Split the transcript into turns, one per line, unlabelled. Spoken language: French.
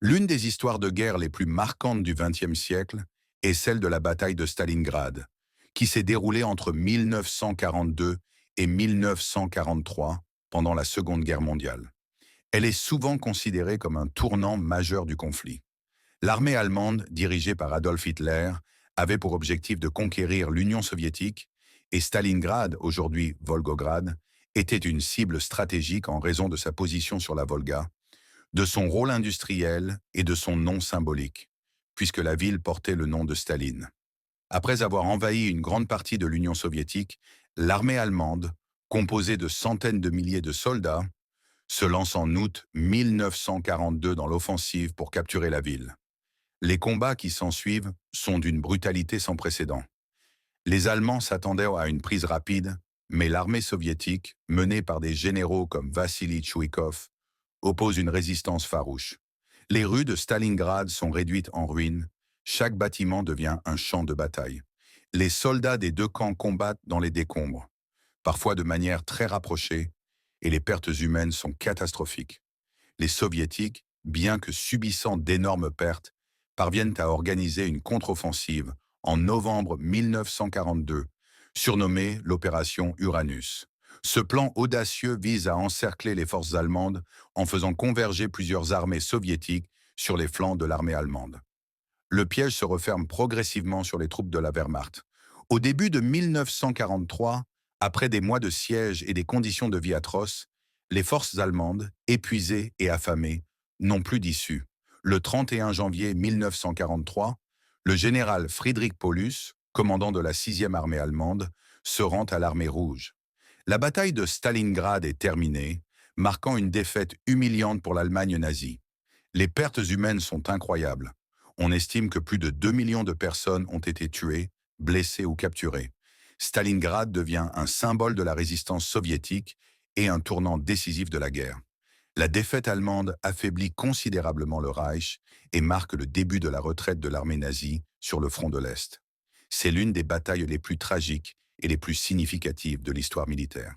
L'une des histoires de guerre les plus marquantes du XXe siècle est celle de la bataille de Stalingrad, qui s'est déroulée entre 1942 et 1943 pendant la Seconde Guerre mondiale. Elle est souvent considérée comme un tournant majeur du conflit. L'armée allemande, dirigée par Adolf Hitler, avait pour objectif de conquérir l'Union soviétique et Stalingrad, aujourd'hui Volgograd, était une cible stratégique en raison de sa position sur la Volga, de son rôle industriel et de son nom symbolique, puisque la ville portait le nom de Staline. Après avoir envahi une grande partie de l'Union soviétique, l'armée allemande, composée de centaines de milliers de soldats, se lance en août 1942 dans l'offensive pour capturer la ville. Les combats qui s'ensuivent sont d'une brutalité sans précédent. Les Allemands s'attendaient à une prise rapide, mais l'armée soviétique, menée par des généraux comme Vassili Tchoukov, oppose une résistance farouche. Les rues de Stalingrad sont réduites en ruines, chaque bâtiment devient un champ de bataille. Les soldats des deux camps combattent dans les décombres, parfois de manière très rapprochée, et les pertes humaines sont catastrophiques. Les Soviétiques, bien que subissant d'énormes pertes, parviennent à organiser une contre-offensive en novembre 1942, surnommée l'opération Uranus. Ce plan audacieux vise à encercler les forces allemandes en faisant converger plusieurs armées soviétiques sur les flancs de l'armée allemande. Le piège se referme progressivement sur les troupes de la Wehrmacht. Au début de 1943, après des mois de siège et des conditions de vie atroces, les forces allemandes, épuisées et affamées, n'ont plus d'issue. Le 31 janvier 1943, le général Friedrich Paulus, commandant de la 6e armée allemande, se rend à l'armée rouge. La bataille de Stalingrad est terminée, marquant une défaite humiliante pour l'Allemagne nazie. Les pertes humaines sont incroyables. On estime que plus de 2 millions de personnes ont été tuées, blessées ou capturées. Stalingrad devient un symbole de la résistance soviétique et un tournant décisif de la guerre. La défaite allemande affaiblit considérablement le Reich et marque le début de la retraite de l'armée nazie sur le front de l'Est. C'est l'une des batailles les plus tragiques et les plus significatives de l'histoire militaire.